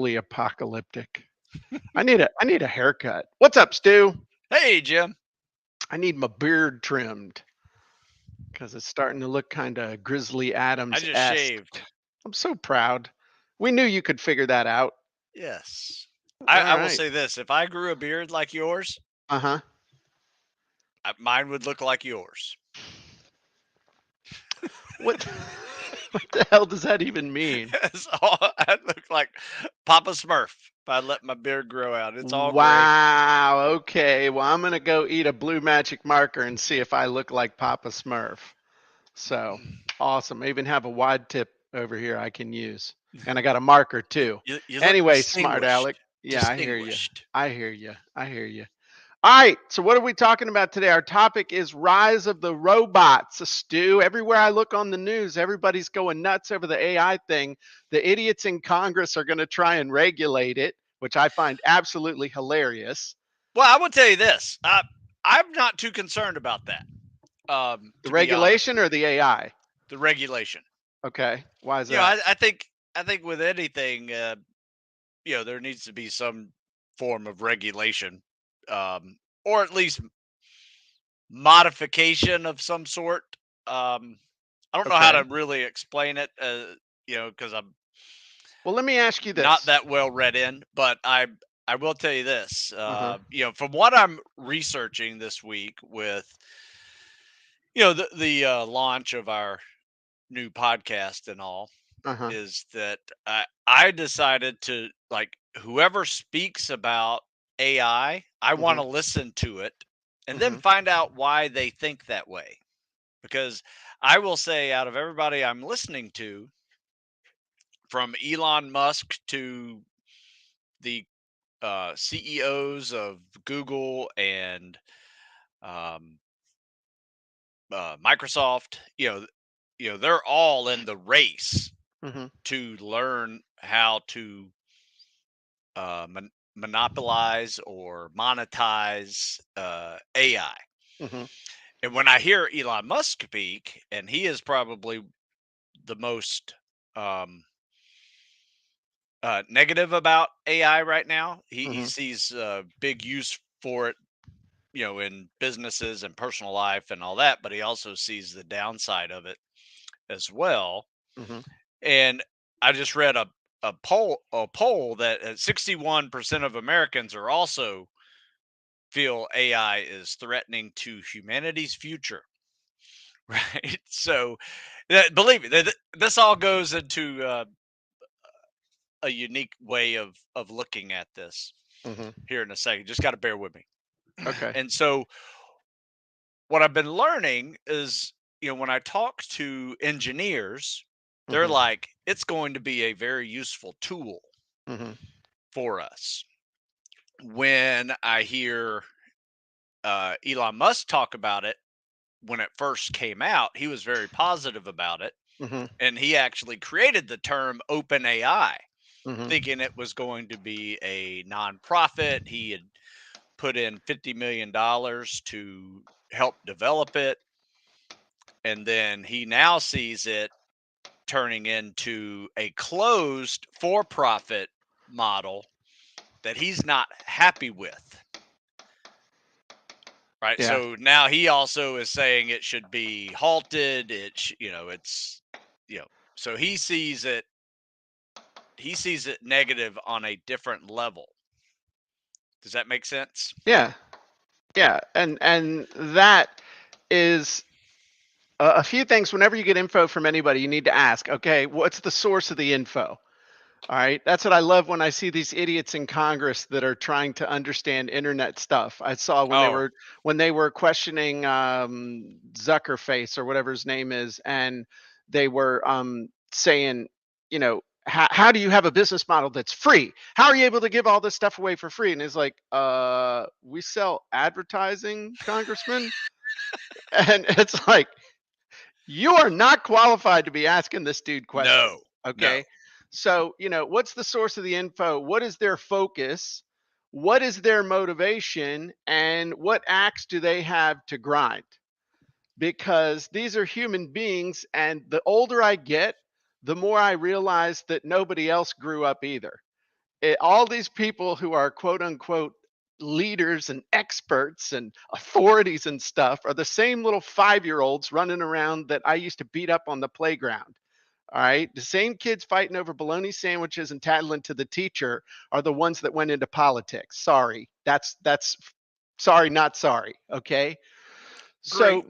totally apocalyptic. I need a haircut. What's up, Stu? Hey, Jim. I need my beard trimmed because it's starting to look kind of Grizzly I Adams just esque. shaved. I'm so proud. We knew you could figure that out. Yes. All I will right. say this: if I grew a beard like yours, Uh huh. mine would look like yours. What? What the hell does that even mean? I'd look like Papa Smurf if I let my beard grow out. It's all gray. Wow. Okay. Well, I'm gonna go eat a blue magic marker and see if I look like Papa Smurf. So awesome. I even have a wide tip over here I can use. And I got a marker too. You look Anyway, smart Alec. distinguished. Yeah, I hear you. Distinguished. I hear you. I hear you. All right. So what are we talking about today? Our topic is rise of the robots. Stu, everywhere I look on the news, everybody's going nuts over the AI thing. The idiots in Congress are going to try and regulate it, which I find absolutely hilarious. Well, I will tell you this: I'm not too concerned about that. The To be honest, regulation or the AI? the regulation. Okay. Why is You know, that? I think with anything, there needs to be some form of regulation, or at least modification of some sort. I don't know how to Okay. really explain it, because I'm Well, let me ask you not this. that well read in, but I will tell you this. Uh-huh. From what I'm researching this week with the launch of our new podcast and all, Uh-huh. is that I decided to, like, whoever speaks about I want Mhm. to listen to it and then Mhm. find out why they think that way. Because I will say, out of everybody I'm listening to, from Elon Musk to the CEOs of Google and um, Microsoft, they're all in the race Mhm. to learn how to monopolize or monetize AI. Mhm. And when I hear Elon Musk speak, and he is probably the most um, negative about AI right now, he Mhm. sees big use for it, in businesses and personal life and all that, but he also sees the downside of it as well. Mhm. And I just read a poll that 61% of Americans are also feel AI is threatening to humanity's future, right? So, believe me, this all goes into a unique way of looking at this Mhm. here in a second. Just got to bear with me. Okay. And so, what I've been learning is, when I talk to engineers, they're Mhm. like, it's going to be a very useful tool Mhm. for us. When I hear Elon Musk talk about it, when it first came out, he was very positive about it. Mhm. And he actually created the term open AI, Mhm. thinking it was going to be a nonprofit. He had put in $50 million to help develop it. And then he now sees it turning into a closed for profit model that he's not happy with. Right. Yeah. So now he also is saying it should be halted. It's, so he sees it negative on a different level. Does that make sense? Yeah. Yeah. And that is a few things. Whenever you get info from anybody, you need to ask, okay, what's the source of the info? All right. That's what I love when I see these idiots in Congress that are trying to understand internet stuff. I saw when they Oh, were questioning Zuckerface or whatever his name is, and they were saying, how do you have a business model that's free? How are you able to give all this stuff away for free? And it's like, we sell advertising, Congressman. And it's like, you are not qualified to be asking this dude questions. no, no. Okay. So, what's the source of the info? What is their focus? What is their motivation? And what axe do they have to grind? Because these are human beings. And the older I get, the more I realize that nobody else grew up either. all these people who are quote unquote leaders and experts and authorities and stuff are the same little 5-year-olds running around that I used to beat up on the playground. All right. The same kids fighting over bologna sandwiches and tattling to the teacher are the ones that went into politics. Sorry. That's sorry, not sorry. Okay. Great. So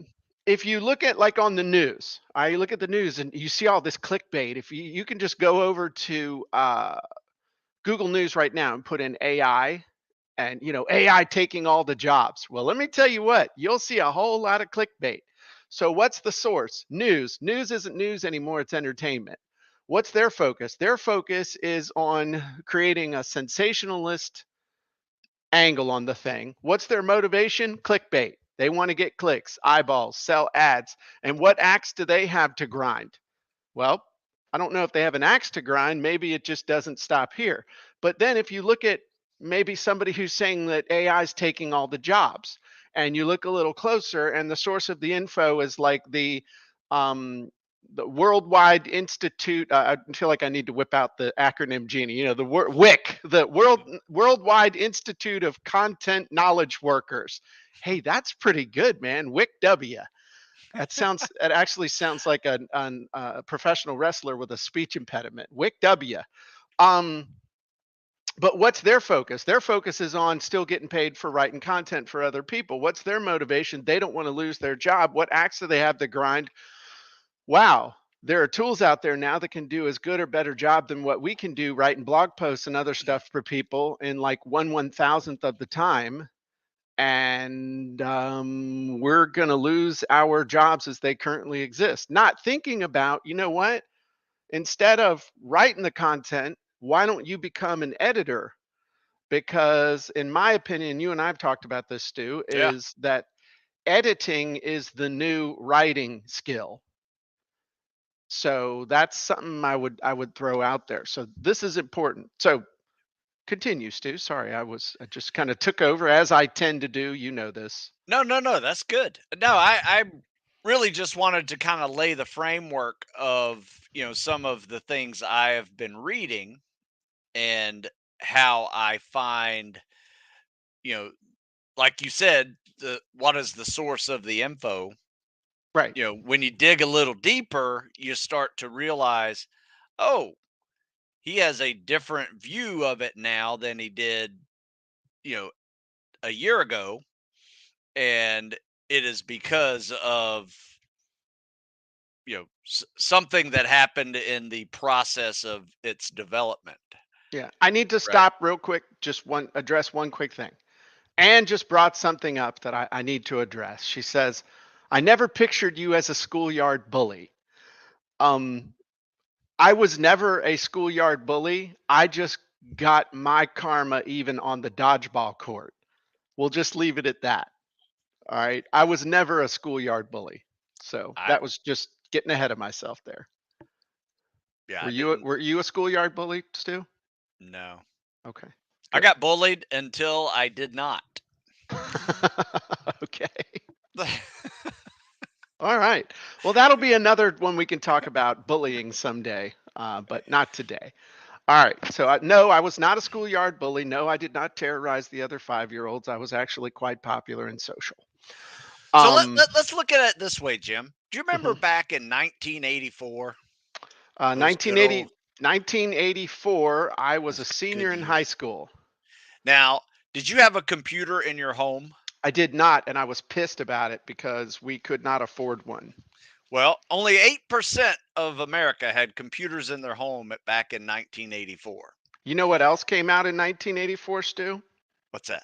if you look at like on the news, I look at the news and you see all this clickbait. If you can just go over to Google News right now and put in AI and AI taking all the jobs. Well, let me tell you what, you'll see a whole lot of clickbait. So what's the source? News isn't news anymore, it's entertainment. What's their focus? Their focus is on creating a sensationalist angle on the thing. What's their motivation? Clickbait. They want to get clicks, eyeballs, sell ads. And what axe do they have to grind? Well, I don't know if they have an axe to grind. Maybe it just doesn't stop here. But then if you look at maybe somebody who's saying that AI is taking all the jobs, and you look a little closer, and the source of the info is like the Worldwide Institute. I feel like I need to whip out the acronym genie. The WIC, the Worldwide Institute of Content Knowledge Workers. Hey, that's pretty good, man. WIC-W. It actually sounds like a professional wrestler with a speech impediment. WIC-W. Um, but what's their focus? Their focus is on still getting paid for writing content for other people. What's their motivation? They don't want to lose their job. What axe do they have to grind? Wow, there are tools out there now that can do as good or better job than what we can do writing blog posts and other stuff for people in like 1/1000th of the time. And we're going to lose our jobs as they currently exist. Not thinking about, you know what? Instead of writing the content, why don't you become an editor? Because, in my opinion, you and I've talked about this, Stu, Yeah. is that editing is the new writing skill. So that's something I would throw out there. So this is important. So continue, Stu. Sorry, I just kind of took over as I tend to do. You know this. No, no, no. That's good. No, I really just wanted to kind of lay the framework of, some of the things I have been reading and how I find, you know, like you said, what is the source of the info? Right. When you dig a little deeper, you start to realize, oh, he has a different view of it now than he did, you know, a year ago. And it is because of, something that happened in the process of its development. Yeah. I need to Right. stop real quick. Just address one quick thing. Anne just brought something up that I need to address. She says, I never pictured you as a schoolyard bully. Um, I was never a schoolyard bully. I just got my karma even on the dodgeball court. We'll just leave it at that. All right. I was never a schoolyard bully. So I that was just getting ahead of myself there. Yeah, Were I you didn't were you a schoolyard bully, Stu? know. Okay. I Good. got bullied until I did not. Okay. All right. Well, that'll be another one we can talk about bullying someday, but not today. All right. So, no, I was not a schoolyard bully. No, I did not terrorize the other 5-year-olds. I was actually quite popular and social. So let, Um, let let's look at it this way, Jim. Do you remember mhm. back in 1984? uh, Those good old 1984, I was a those good senior in high years. school. Now, did you have a computer in your home? I did not, and I was pissed about it because we could not afford one. Well, only 8% of America had computers in their home back in 1984. You know what else came out in 1984, Stu? What's that?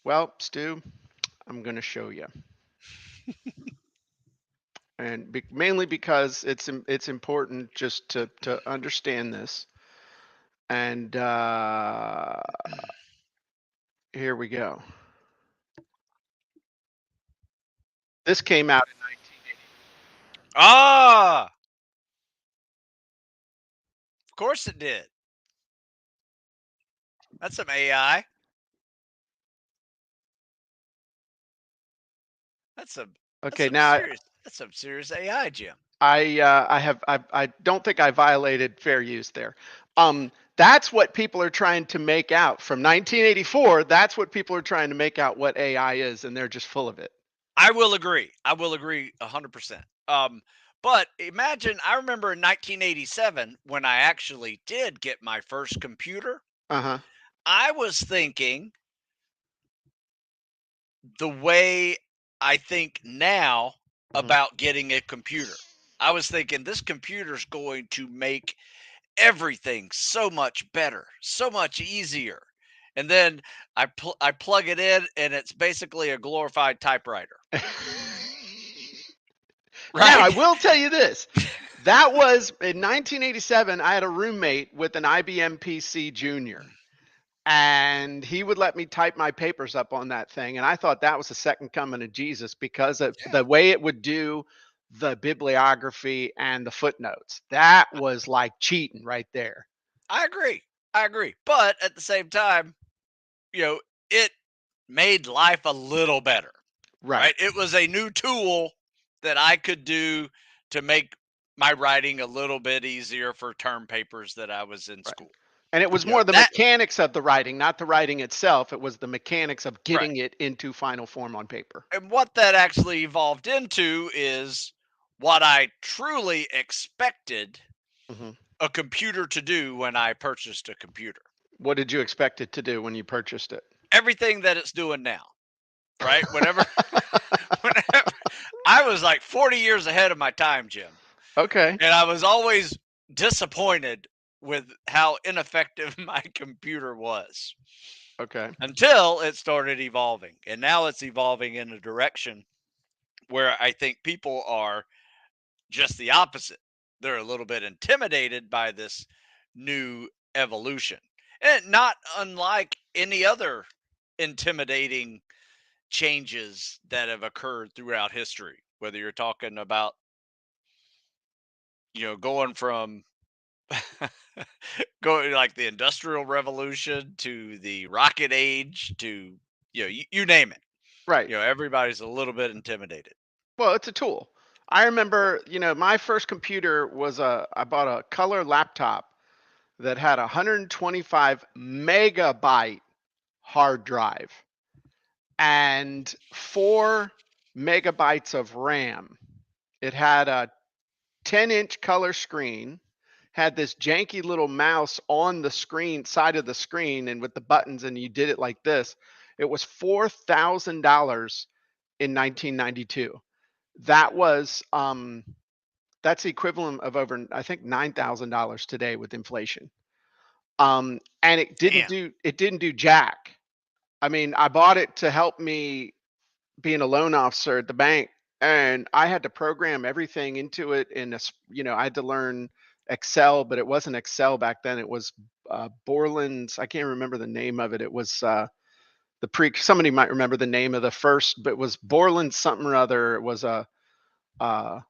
Well, Stu, I'm going to show you. And mainly because it's important just to understand this. And here we go. This came out in 1980. Ah, of course it did. That's some AI. That's some that's Okay, some now serious that's some serious AI, Jim. I don't think I violated fair use there. That's what people are trying to make out from 1984. That's what people are trying to make out what AI is, and they're just full of it. I will agree. I will agree 100%. But imagine, I remember in 1987 when I actually did get my first computer, Uh-huh. I was thinking the way I think now Mhm. about getting a computer. I was thinking this computer's going to make everything so much better, so much easier. And then I plug it in and it's basically a glorified typewriter, Now, I right? will tell you this. That was in 1987. I had a roommate with an IBM PC Junior, and he would let me type my papers up on that thing. And I thought that was the second coming of Jesus because of Yeah, the way it would do the bibliography and the footnotes. That was like cheating right there. I agree. I agree. But at the same time, you know, it made life a little better, Right. right? It was a new tool that I could do to make my writing a little bit easier for term papers that I was in Right. school. And it was You know, more the that mechanics of the writing, not the writing itself. It was the mechanics of right. getting it into final form on paper. And what that actually evolved into is what I truly expected Mhm. a computer to do when I purchased a computer. What did you expect it to do when you purchased it? Everything that it's doing now, right? Whenever I was like 40 years ahead of my time, Jim. Okay. And I was always disappointed with how ineffective my computer was Okay. until it started evolving. And now it's evolving in a direction where I think people are just the opposite. They're a little bit intimidated by this new evolution. And not unlike any other intimidating changes that have occurred throughout history, whether you're talking about, going from going like the industrial revolution to the rocket age to, you name it. Right. Everybody's a little bit intimidated. Well, it's a tool. I remember, my first computer was I bought a color laptop that had a 125 megabyte hard drive and 4 megabytes of RAM. It had a 10-inch color screen, had this janky little mouse on the screen side of the screen and with the buttons, and you did it like this. It was $4,000 in 1992. That was that's the equivalent of over, I think, $9,000 today with inflation. And Damn. it didn't do jack. I mean, I bought it to help me being a loan officer at the bank, and I had to program everything into it I had to learn Excel, but it wasn't Excel back then. It was Borland's. I can't remember the name of it. It was somebody might remember the name of the first, but it was Borland something or other. It was a uh,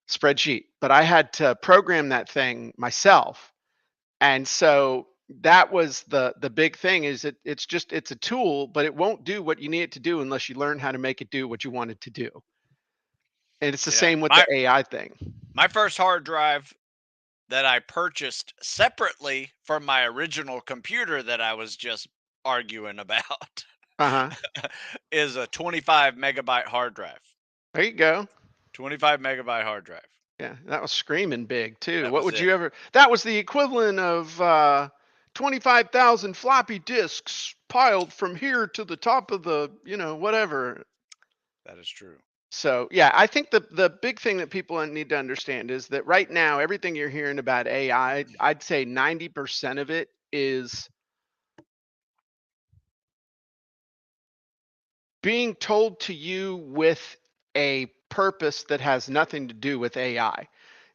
spreadsheet, but I had to program that thing myself. And so that was the big thing is it's a tool, but it won't do what you need it to do unless you learn how to make it do what you want it to do. And it's the Yeah. same with the My AI thing. my first hard drive that I purchased separately from my original computer that I was just arguing about Uh-huh. is a 25 megabyte hard drive. There you go. 25 megabyte hard drive. Yeah, that was screaming big too. That What was would it. you ever That was the equivalent of 25,000 floppy disks piled from here to the top of the, whatever. That is true. So yeah, I think the big thing that people need to understand is that right now, everything you're hearing about AI, I'd say 90% of it is being told to you with a purpose that has nothing to do with AI.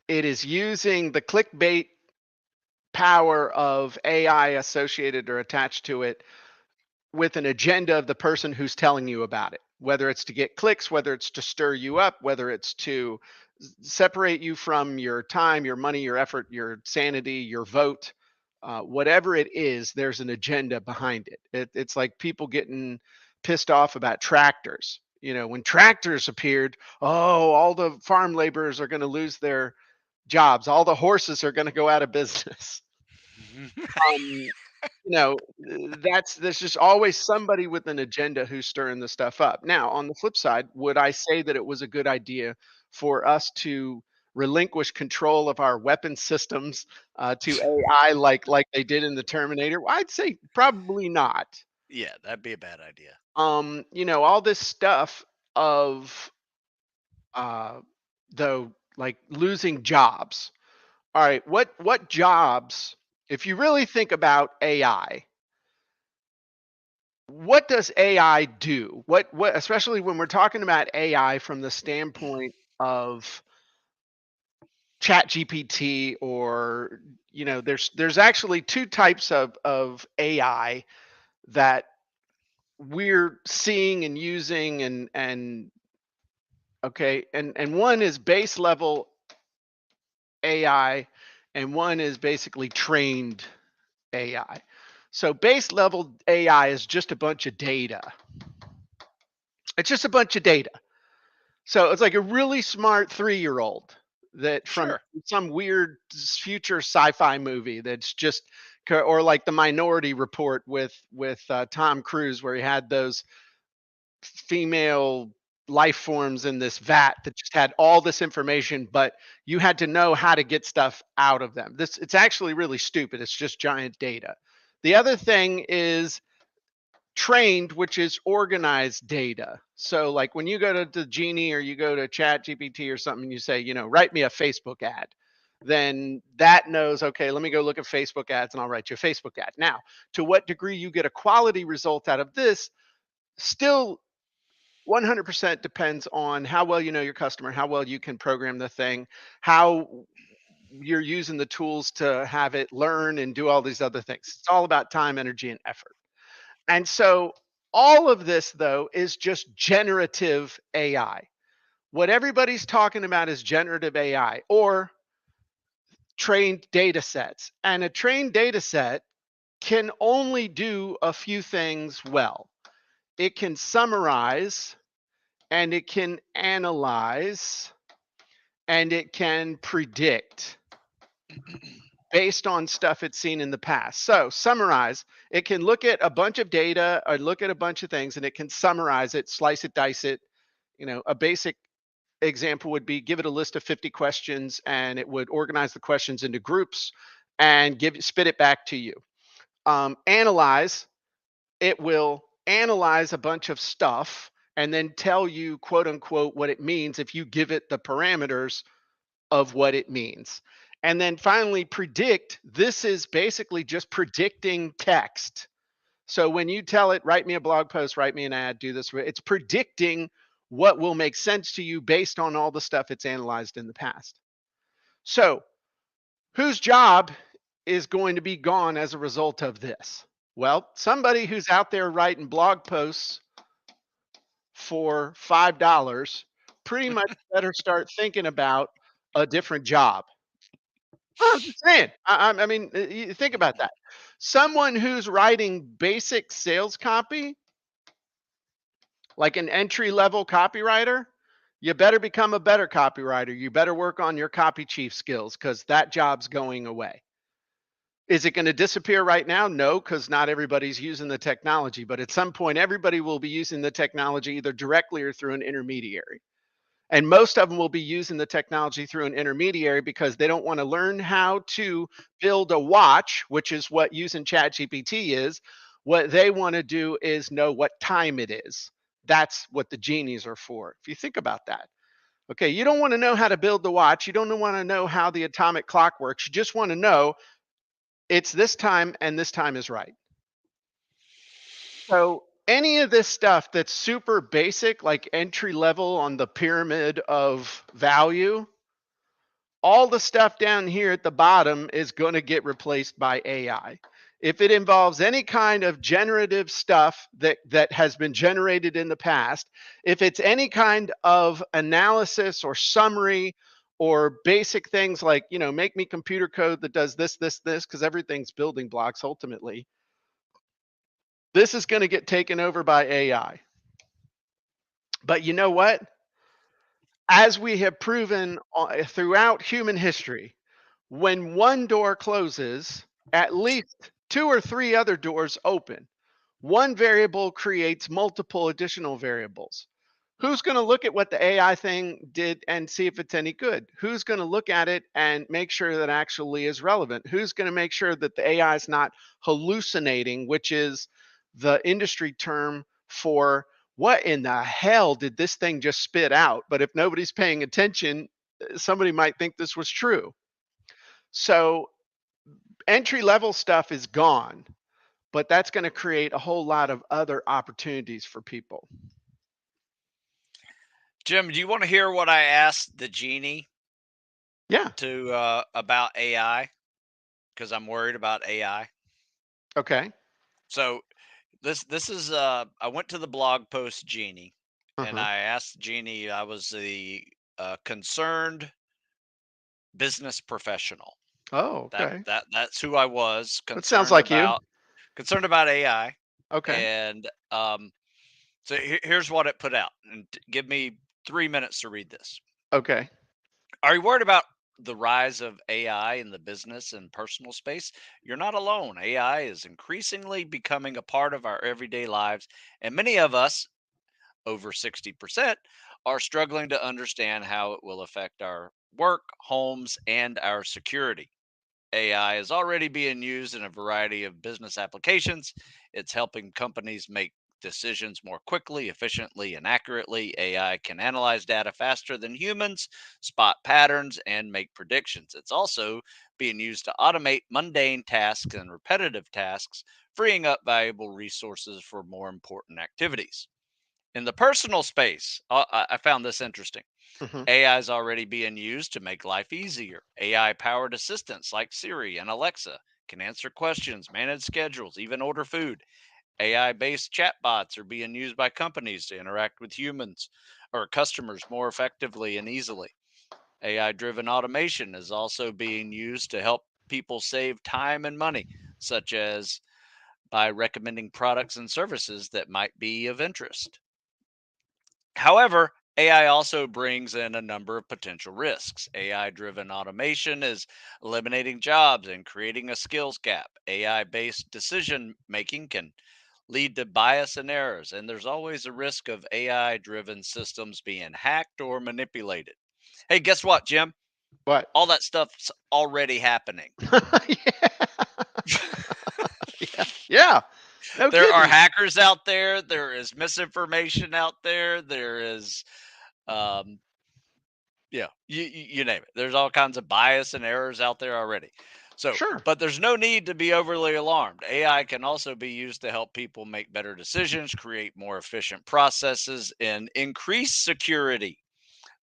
It is using the clickbait power of AI associated or attached to it with an agenda of the person who's telling you about it, whether it's to get clicks, whether it's to stir you up, whether it's to separate you from your time, your money, your effort, your sanity, your vote. Whatever it is, there's an agenda behind it. It's like people getting pissed off about tractors. When tractors appeared, oh, all the farm laborers are going to lose their jobs. All the horses are going to go out of business. Um, there's just always somebody with an agenda who's stirring the stuff up. Now, on the flip side, would I say that it was a good idea for us to relinquish control of our weapon systems to AI like they did in the Terminator? Well, I'd say probably not. Yeah, that'd be a bad idea. All this stuff of uh though like losing jobs. All right, what jobs, if you really think about AI, what does AI do? What especially when we're talking about AI from the standpoint of Chat GPT, or there's actually two types of AI that we're seeing and using, and okay, and one is base level AI, and one is basically trained AI. So base level AI is just a bunch of data. It's just a bunch of data. So it's like a really smart 3-year-old that from Sure. some weird future sci-fi movie that's just or like the Minority Report with Tom Cruise, where he had those female life forms in this vat that just had all this information, but you had to know how to get stuff out of them. It's actually really stupid. It's just giant data. The other thing is trained, which is organized data. So like when you go to the Genie or you go to Chat GPT or something, you say, write me a Facebook ad. Then that knows, okay, let me go look at Facebook ads and I'll write you a Facebook ad. Now, to what degree you get a quality result out of this still 100% depends on how well you know your customer, how well you can program the thing, how you're using the tools to have it learn and do all these other things. It's all about time, energy, and effort. And so all of this, though, is just generative AI. What everybody's talking about is generative AI or trained data sets. And a trained data set can only do a few things well. It can summarize, and it can analyze, and it can predict based on stuff it's seen in the past. So, summarize, it can look at a bunch of data or look at a bunch of things, and it can summarize it, slice it, dice it. A basic example would be give it a list of 50 questions, and it would organize the questions into groups and spit it back to you. Analyze, it will analyze a bunch of stuff and then tell you, quote unquote, what it means if you give it the parameters of what it means. And then finally, predict. This is basically just predicting text. So when you tell it, write me a blog post, write me an ad, do this, it's predicting what will make sense to you based on all the stuff it's analyzed in the past. So whose job is going to be gone as a result of this? Well, somebody who's out there writing blog posts for $5 pretty much better start thinking about a different job. I'm just saying. I mean, you think about that. Someone who's writing basic sales copy, like an entry level copywriter, you better become a better copywriter. You better work on your copy chief skills because that job's going away. Is it going to disappear right now? No, because not everybody's using the technology. But at some point, everybody will be using the technology either directly or through an intermediary. And most of them will be using the technology through an intermediary because they don't want to learn how to build a watch, which is what using ChatGPT is. What they want to do is know what time it is. That's what the genies are for. If you think about that. Okay, you don't want to know how to build the watch. You don't want to know how the atomic clock works. You just want to know it's this time and this time is right. So any of this stuff that's super basic, like entry level on the pyramid of value, all the stuff down here at the bottom is going to get replaced by AI. If it involves any kind of generative stuff that has been generated in the past, if it's any kind of analysis or summary or basic things like, make me computer code that does this, because everything's building blocks ultimately, this is going to get taken over by AI. But you know what? As we have proven throughout human history, when one door closes, at least 2 or 3 other doors open. One variable creates multiple additional variables. Who's going to look at what the AI thing did and see if it's any good? Who's going to look at it and make sure that actually is relevant? Who's going to make sure that the AI is not hallucinating, which is the industry term for what in the hell did this thing just spit out? But if nobody's paying attention, somebody might think this was true. So entry level stuff is gone, but that's going to create a whole lot of other opportunities for people. Jim, do you want to hear what I asked the genie Yeah. to about AI? Because I'm worried about AI. Okay. So this is I went to the blog post Genie, and Uh-huh. I asked Genie. I was the concerned business professional. Oh, That okay. that's who I was, That sounds like you. concerned about AI. Okay. And so here's what it put out. And give me 3 minutes to read this. Okay. Are you worried about the rise of AI in the business and personal space? You're not alone. AI is increasingly becoming a part of our everyday lives, and many of us, over 60%, are struggling to understand how it will affect our work, homes, and our security. AI is already being used in a variety of business applications. It's helping companies make decisions more quickly, efficiently, and accurately. AI can analyze data faster than humans, spot patterns, and make predictions. It's also being used to automate mundane tasks and repetitive tasks, freeing up valuable resources for more important activities. In the personal space, I found this interesting. Mhm. AI is already being used to make life easier. AI powered assistants like Siri and Alexa can answer questions, manage schedules, even order food. AI based chatbots are being used by companies to interact with humans or customers more effectively and easily. AI driven automation is also being used to help people save time and money, such as by recommending products and services that might be of interest. However, AI also brings in a number of potential risks. AI driven automation is eliminating jobs and creating a skills gap. AI based decision making can lead to bias and errors, and there's always a risk of AI driven systems being hacked or manipulated. Hey, guess what, Jim? What? All that stuff's already happening. Yeah. Yeah. Yeah. No There are kidding. hackers out there, there is misinformation out there, there is um, yeah, you name it. There's all kinds of bias and errors out there already. So, Sure. but there's no need to be overly alarmed. AI can also be used to help people make better decisions, create more efficient processes, and increase security.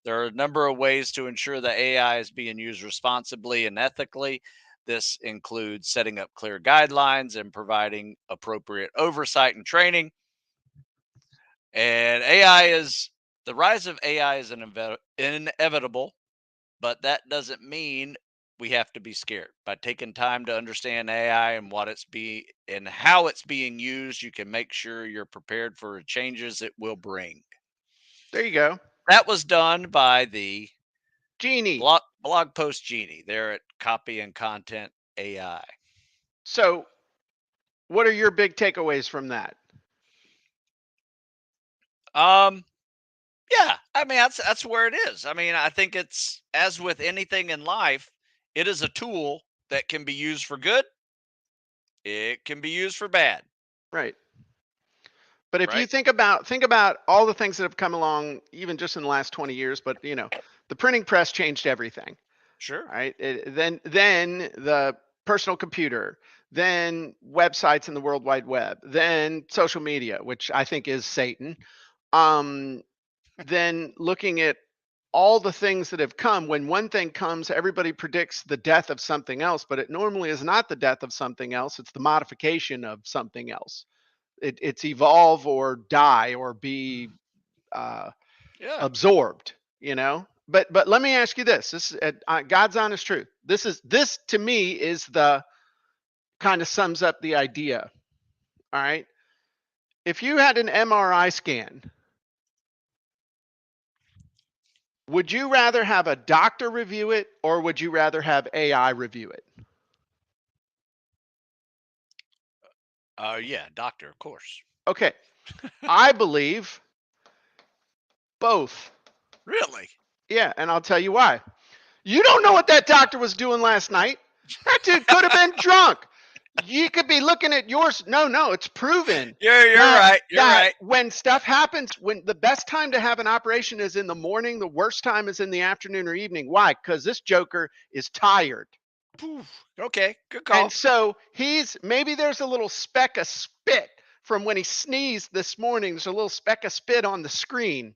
There are a number of ways to ensure that AI is being used responsibly and ethically. This includes setting up clear guidelines and providing appropriate oversight and training. And AI is the rise of AI is inevitable, but that doesn't mean we have to be scared. By taking time to understand AI and what it's be and how it's being used, you can make sure you're prepared for the changes it will bring. There you go. That was done by the Genie. blog post Genie there at Copy and Content AI. So, what are your big takeaways from that? Um, yeah, I mean that's where it is. I mean, I think it's as with anything in life, it is a tool that can be used for good. It can be used for bad, Right. But if you right? think about all the things that have come along even just in the last 20 years, but the printing press changed everything. Sure. Right? Then the personal computer, then websites in the World Wide Web, then social media, which I think is Satan. Um, then looking at all the things that have come, when one thing comes, everybody predicts the death of something else, but it normally is not the death of something else, it's the modification of something else. It's evolve or die or be uh, Yeah. absorbed. But let me ask you this: this is God's honest truth. This to me is the kind of sums up the idea. All right, if you had an MRI scan, would you rather have a doctor review it or would you rather have AI review it? Yeah, doctor, of course. Okay. I believe both. Really? Yeah, and I'll tell you why. You don't know what that doctor was doing last night. That dude could have been drunk. You could be looking at yours. No, it's proven You're that right. You're that right. when stuff happens, when the best time to have an operation is in the morning, the worst time is in the afternoon or evening. Why? Because this joker is tired. Poof. Okay, good And call. so maybe there's a little speck of spit from when he sneezed this morning. There's a little speck of spit on the screen,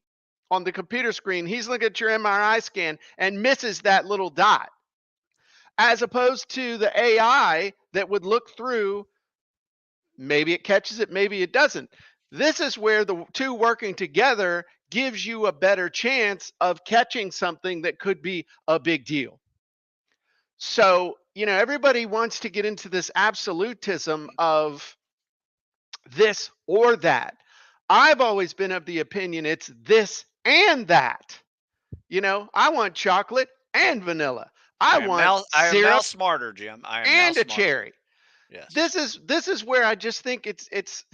on the computer screen. He's looking at your MRI scan and misses that little dot, as opposed to the AI that would look through. Maybe it catches it, maybe it doesn't. This is where the two working together gives you a better chance of catching something that could be a big deal. So, everybody wants to get into this absolutism of this or that. I've always been of the opinion it's this and that. I want chocolate and vanilla. I want I am now syrup smarter, Jim. I am now and a smarter. cherry. Yes. This is where I just think it's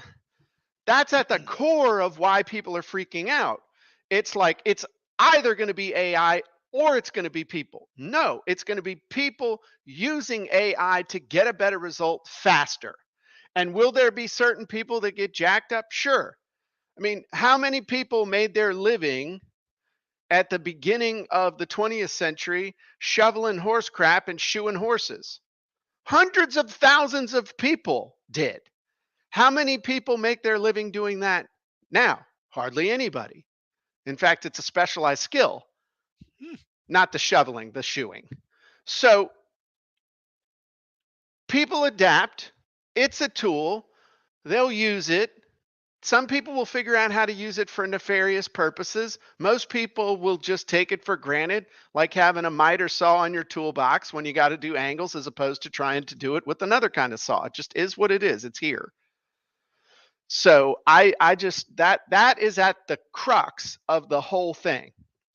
that's at the core of why people are freaking out. It's like it's either going to be AI or it's going to be people. No, it's going to be people using AI to get a better result faster. And will there be certain people that get jacked up? Sure. I mean, how many people made their living at the beginning of the 20th century shoveling horse crap and shoeing horses? Hundreds of thousands of people did. How many people make their living doing that now? Hardly anybody. In fact, it's a specialized skill, not the shoveling, the shoeing. So people adapt. It's a tool. They'll use it. Some people will figure out how to use it for nefarious purposes. Most people will just take it for granted, like having a miter saw in your toolbox when you got to do angles as opposed to trying to do it with another kind of saw. It just is what it is. It's here. So I just that is at the crux of the whole thing,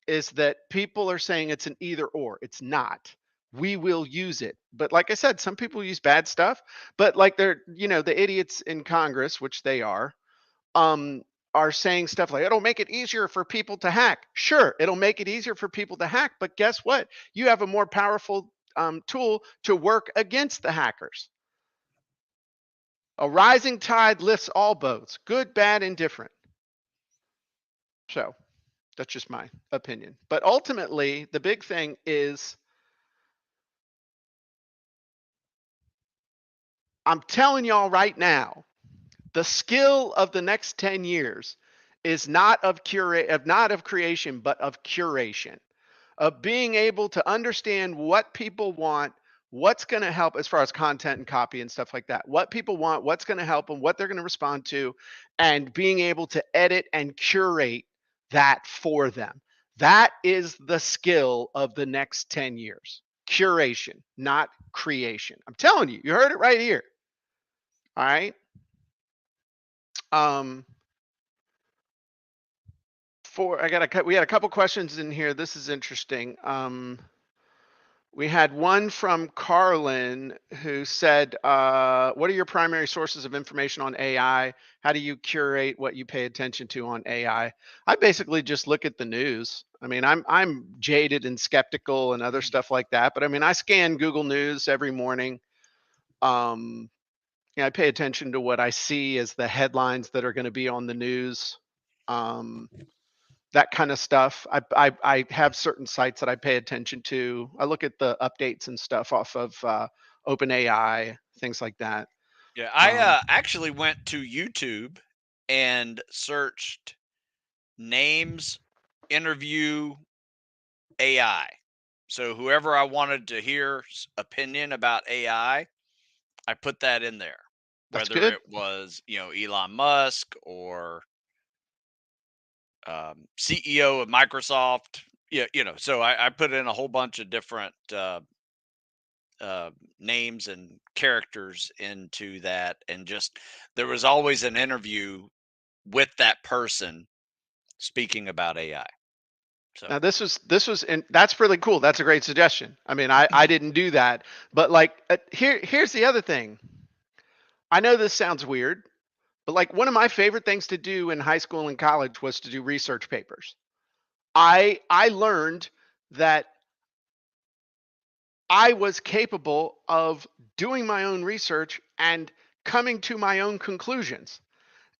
is that people are saying it's an either or. It's not. We will use it. But like I said, some people use bad stuff, but like they're, the idiots in Congress, which they are saying stuff like it'll make it easier for people to hack. Sure, it'll make it easier for people to hack, but guess what? You have a more powerful tool to work against the hackers. A rising tide lifts all boats, good, bad, indifferent. So that's just my opinion. But ultimately, the big thing is I'm telling y'all right now, the skill of the next 10 years is not of creation, but of curation, of being able to understand what people want, what's going to help as far as content and copy and stuff like that, what people want, what's going to help them, what they're going to respond to, and being able to edit and curate that for them. That is the skill of the next 10 years. Curation, not creation. I'm telling you, you heard it right here. All right. We had a couple questions in here. This is interesting. We had one from Carlin who said, what are your primary sources of information on AI? How do you curate what you pay attention to on AI? I basically just look at the news. I mean, I'm jaded and skeptical and other stuff like that, but I mean, I scan Google News every morning. I pay attention to what I see as the headlines that are going to be on the news. That kind of stuff. I have certain sites that I pay attention to. I look at the updates and stuff off of OpenAI, things like that. Yeah, I actually went to YouTube and searched names interview AI. So whoever I wanted to hear opinion about AI, I put that in there. That's Whether good. it was, Elon Musk or CEO of Microsoft, yeah, so I put in a whole bunch of different names and characters into that, and just there was always an interview with that person speaking about AI. So Now this was and that's really cool. That's a great suggestion. I mean, I didn't do that, but like here's the other thing. I know this sounds weird, but like one of my favorite things to do in high school and college was to do research papers. I learned that I was capable of doing my own research and coming to my own conclusions.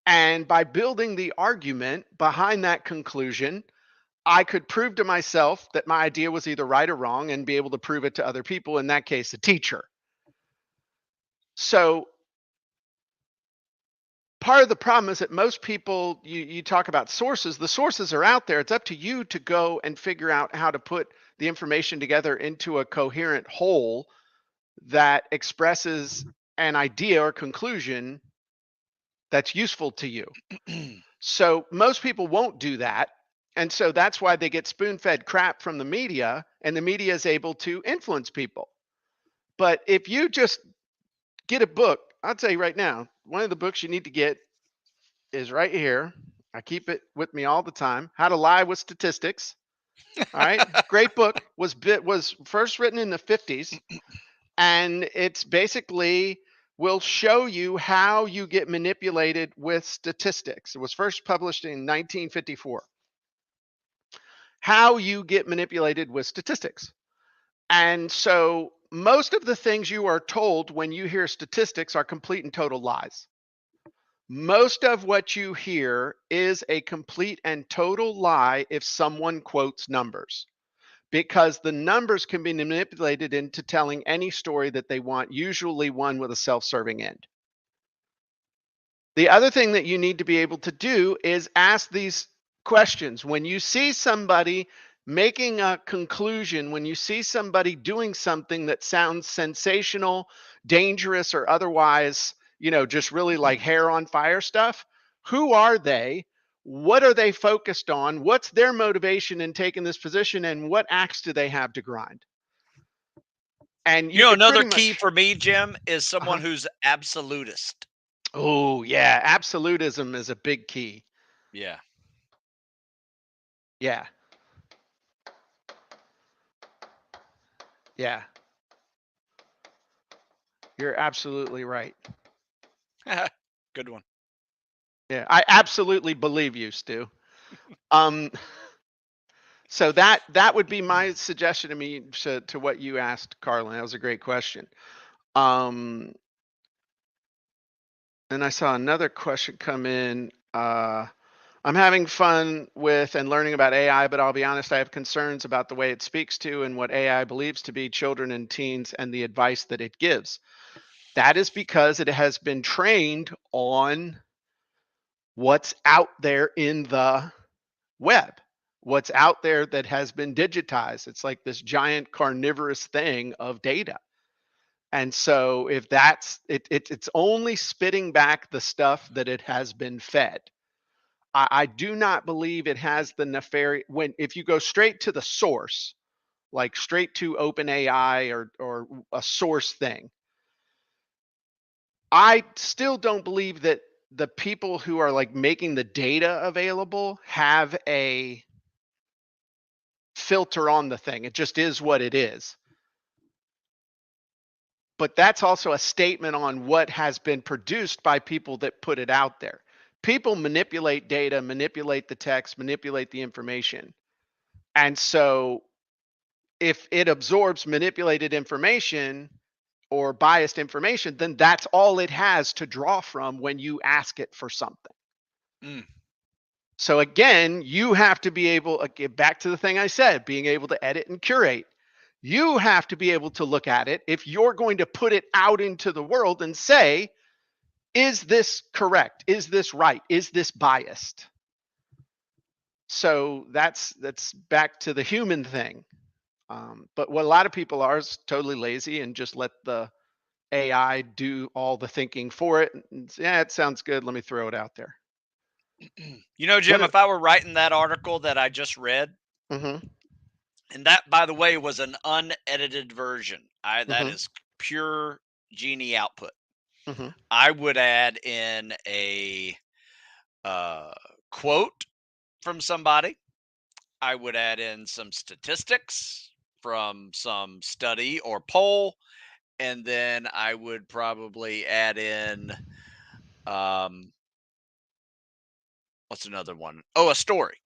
And by building the argument behind that conclusion, I could prove to myself that my idea was either right or wrong and be able to prove it to other people, in that case, a teacher. So part of the problem is that most people, you talk about sources, the sources are out there. It's up to you to go and figure out how to put the information together into a coherent whole that expresses an idea or conclusion that's useful to you. So most people won't do that. And so that's why they get spoon fed crap from the media, and the media is able to influence people. But if you just get a book, I'll tell you right now, one of the books you need to get is right here. I keep it with me all the time. How to Lie with Statistics. All right. Great book. Was first written in the 50s, and it's basically will show you how you get manipulated with statistics. It was first published in 1954. How you get manipulated with statistics. And so most of the things you are told when you hear statistics are complete and total lies. Most of what you hear is a complete and total lie if someone quotes numbers, because the numbers can be manipulated into telling any story that they want, usually one with a self-serving end. The other thing that you need to be able to do is ask these questions. When you see somebody making a conclusion, when you see somebody doing something that sounds sensational, dangerous, or otherwise, just really like hair on fire stuff, who are they? What are they focused on? What's their motivation in taking this position? And what axe do they have to grind? And you could Another pretty key much, for me, Jim, is someone uh-huh. who's absolutist. Oh, yeah. Absolutism is a big key. Yeah. Yeah. Yeah. You're absolutely right. Good one. Yeah. I absolutely believe you, Stu. Um, so that would be my suggestion to what you asked, Carlin. That was a great question. Um, and I saw another question come in. I'm having fun with and learning about AI, but I'll be honest, I have concerns about the way it speaks to and what AI believes to be children and teens and the advice that it gives. That is because it has been trained on what's out there in the web, what's out there that has been digitized. It's like this giant carnivorous thing of data. And so if that's it's only spitting back the stuff that it has been fed. I do not believe it has the nefarious when if you go straight to the source, like straight to OpenAI or a source thing. I still don't believe that the people who are like making the data available have a filter on the thing. It just is what it is. But that's also a statement on what has been produced by people that put it out there. People manipulate data, manipulate the text, manipulate the information. And so if it absorbs manipulated information or biased information, then that's all it has to draw from when you ask it for something. Mm. So again, you have to be able, get back to the thing I said, being able to edit and curate. You have to be able to look at it if you're going to put it out into the world and say, is this correct? Is this right? Is this biased? So that's back to the human thing. But what a lot of people are is totally lazy and just let the AI do all the thinking for it. And, yeah, it sounds good. Let me throw it out there. Jim, if I were writing that article that I just read, Mm-hmm, and that, by the way, was an unedited version, that mm-hmm, is pure Genie output. mm-hmm. I would add in a quote from somebody. I would add in some statistics from some study or poll, and then I would probably add in um what's another one? Oh, a story,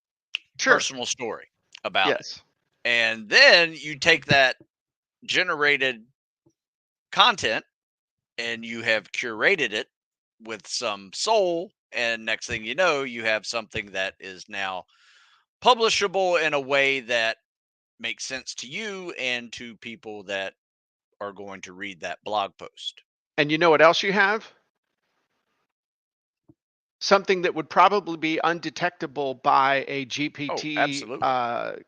Sure. personal story about it. Yes. And then you take that generated content and you have curated it with some soul, and next thing you know, you have something that is now publishable in a way that makes sense to you and to people that are going to read that blog post. And you know what else you have? Something that would probably be undetectable by a Oh, GPT absolutely.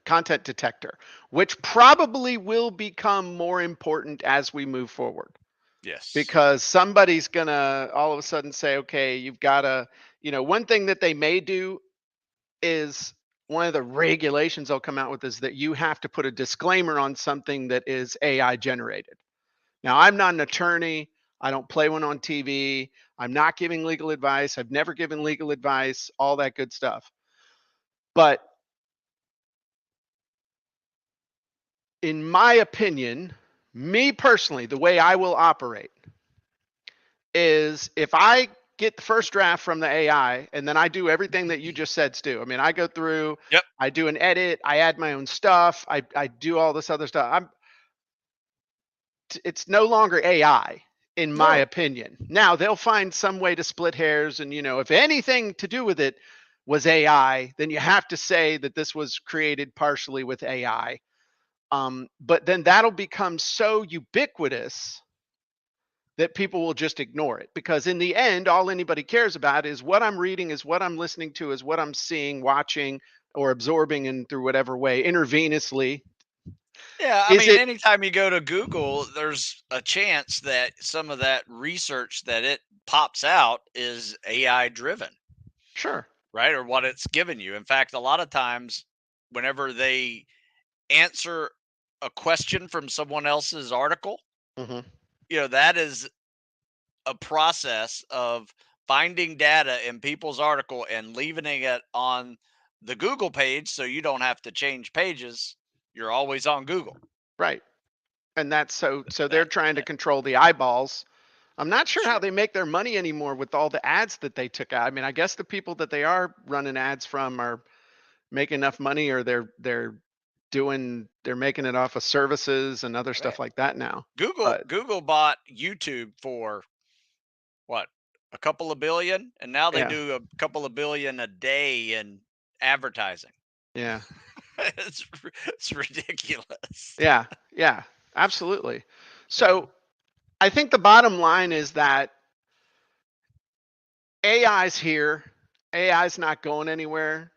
content detector, which probably will become more important as we move forward. Yes. Because somebody's gonna all of a sudden say, okay, you've got to, one thing that they may do is one of the regulations they'll come out with is that you have to put a disclaimer on something that is AI generated. Now, I'm not an attorney. I don't play one on TV. I'm not giving legal advice. I've never given legal advice, all that good stuff. But in my opinion, me personally, the way I will operate is if I get the first draft from the AI and then I do everything that you just said, Stu. I mean, I go through, Yep. I do an edit, I add my own stuff, I do all this other stuff. It's no longer AI in my No. opinion. Now they'll find some way to split hairs, and if anything to do with it was AI, then you have to say that this was created partially with AI. But then that'll become so ubiquitous that people will just ignore it, because in the end all anybody cares about is what I'm reading, is what I'm listening to, is what I'm seeing, watching, or absorbing in through whatever way intravenously. Yeah, I Is mean, it anytime you go to Google, there's a chance that some of that research that it pops out is AI driven, sure? right? Or what it's given you. In fact, a lot of times, whenever they answer a question from someone else's article, Hmm. that is a process of finding data in people's article and leaving it on the Google page so you don't have to change pages. You're always on Google. Right. And that's so they're That, trying to that control the eyeballs. I'm not sure how sure. they make their money anymore with all the ads that they took out. I mean, I guess the people that they are running ads from are making enough money, or they're making it off of services and other I mean, stuff like that now. Google But Google bought YouTube for what, a couple of billion, and now they yeah, do a couple of billion a day in advertising. yeah, It's ridiculous. yeah, yeah, absolutely. Yeah. So I think the bottom line is that AI's here. AI's not going anywhere.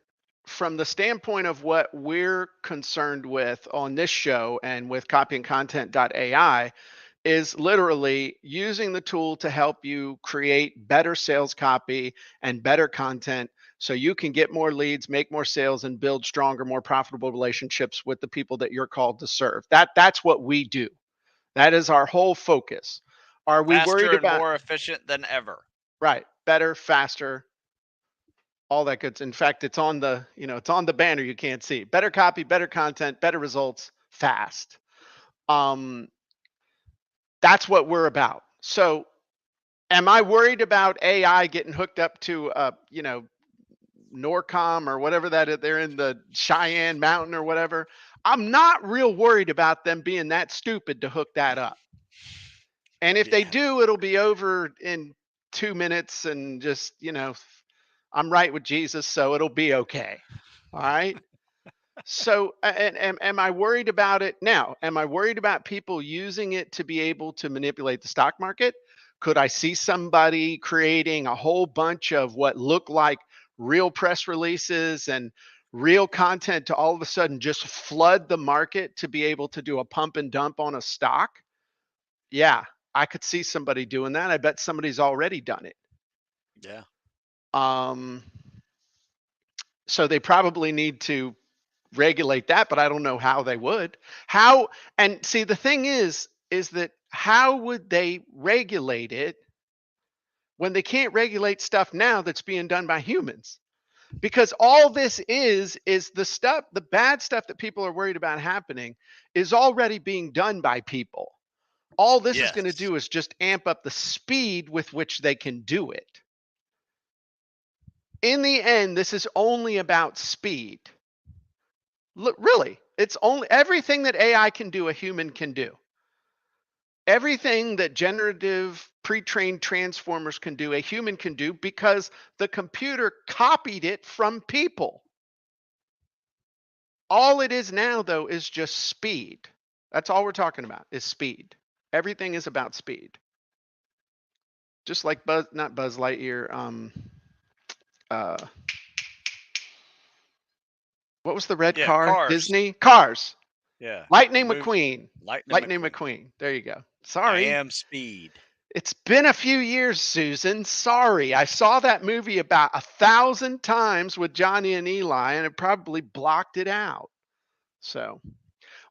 From the standpoint of what we're concerned with on this show and with copyandcontent.ai, is literally using the tool to help you create better sales copy and better content so you can get more leads, make more sales, and build stronger, more profitable relationships with the people that you're called to serve. That's what we do. That is our whole focus. Are we Faster worried and about more efficient than ever. right, better, faster, all that good. In fact, it's on the banner. You can't see better copy, better content, better results, fast. Um, that's what we're about. So, am I worried about AI getting hooked up to Norcom or whatever that is? They're in the Cheyenne Mountain or whatever. I'm not real worried about them being that stupid to hook that up. And if they Yeah. do, it'll be over in 2 minutes, and just I'm right with Jesus, so it'll be okay. All right. So, and am I worried about it now? Am I worried about people using it to be able to manipulate the stock market? Could I see somebody creating a whole bunch of what look like real press releases and real content to all of a sudden just flood the market to be able to do a pump and dump on a stock? Yeah, I could see somebody doing that. I bet somebody's already done it. Yeah. Um, so they probably need to regulate that, but I don't know how they would. How and see the thing is that how would they regulate it when they can't regulate stuff now that's being done by humans? Because all this is the bad stuff that people are worried about happening is already being done by people. All this is going to Yes. do is just amp up the speed with which they can do it. In the end, this is only about speed. Look, really, it's only everything that AI can do, a human can do. Everything that generative pre-trained transformers can do, a human can do, because the computer copied it from people. All it is now, though, is just speed. That's all we're talking about is speed. Everything is about speed. Just like not Buzz Lightyear. Uh, what was the red Yeah. car? Cars. Disney Cars. Yeah. Lightning Move. McQueen. Lightning Lightning McQueen. McQueen. There you go. I Sorry. am speed. It's been a few years, Susan. Sorry. I saw that movie about 1,000 times with Johnny and Eli, and it probably blocked it out. So,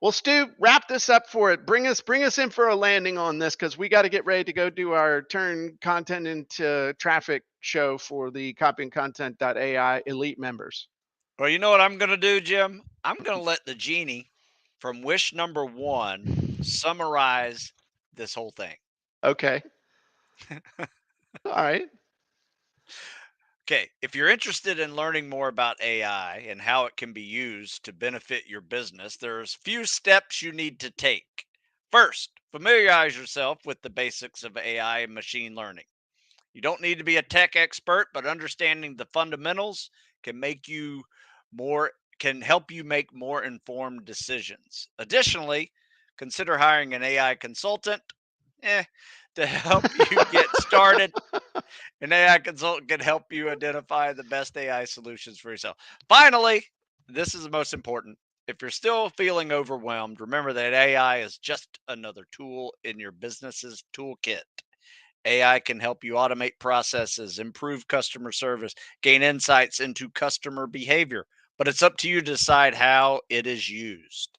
well, Stu, wrap this up for it. Bring us in for a landing on this, because we got to get ready to go do our turn content into traffic show for the copyandcontent.ai elite members. Well, you know what I'm going to do, Jim? I'm going to let the genie from wish number 1 summarize this whole thing. Okay. All right. Okay, if you're interested in learning more about AI and how it can be used to benefit your business, there's a few steps you need to take. First, familiarize yourself with the basics of AI and machine learning. You don't need to be a tech expert, but understanding the fundamentals can make you more can help you make more informed decisions. Additionally, consider hiring an AI consultant to help you get started. An AI consultant can help you identify the best AI solutions for yourself. Finally, this is the most important. If you're still feeling overwhelmed, remember that AI is just another tool in your business's toolkit. AI can help you automate processes, improve customer service, gain insights into customer behavior, but it's up to you to decide how it is used.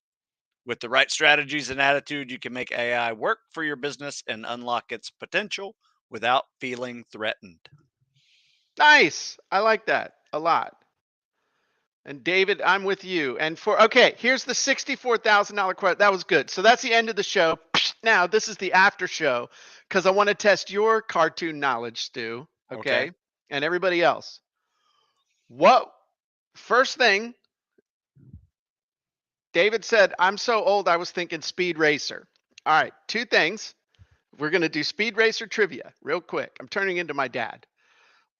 With the right strategies and attitude, you can make AI work for your business and unlock its potential without feeling threatened. Nice. I like that a lot. And David, I'm with you. And okay, here's the $64,000 question. That was good. So that's the end of the show. Now this is the after show, because I want to test your cartoon knowledge, Stu. Okay. Okay, and everybody else. What first thing? David said, "I'm so old. I was thinking Speed Racer." All right, two things. We're gonna do Speed Racer trivia real quick. I'm turning into my dad.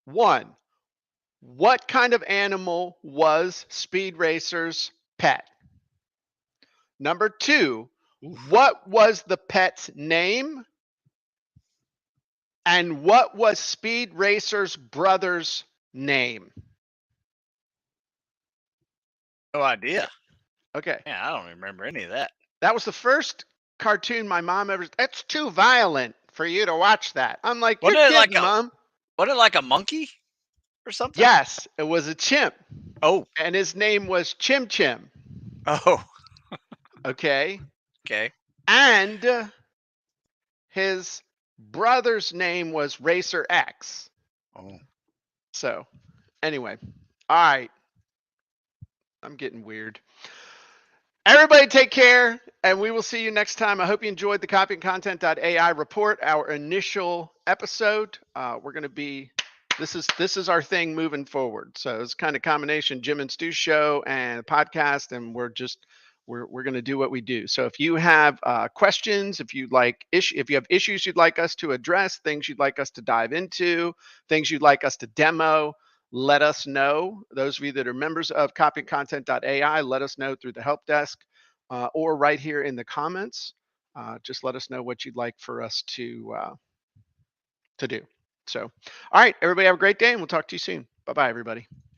One, what kind of animal was Speed Racer's pet? Number two, Oof. what was the pet's name? And what was Speed Racer's brother's name? No idea. Okay. Yeah, I don't remember any of that. That was the first cartoon my mom ever. That's too violent for you to watch that. I'm like, you're kidding, Mom. Wasn't it like a monkey or something? Yes, it was a chimp. Oh. And his name was Chim Chim. Oh. Okay. Okay. And his brother's name was Racer X. Oh. So, anyway, all right. I'm getting weird. Everybody take care, and we will see you next time. I hope you enjoyed the copyandcontent.ai report, our initial episode. We're going to be, this is our thing moving forward. So it's kind of combination Jim and Stu show and podcast, and we're going to do what we do. So if you have questions, if you have issues you'd like us to address, things you'd like us to dive into, things you'd like us to demo, let us know. Those of you that are members of copyandcontent.ai, let us know through the help desk or right here in the comments. Just let us know what you'd like for us to do. So, all right, everybody have a great day, and we'll talk to you soon. Bye-bye, everybody.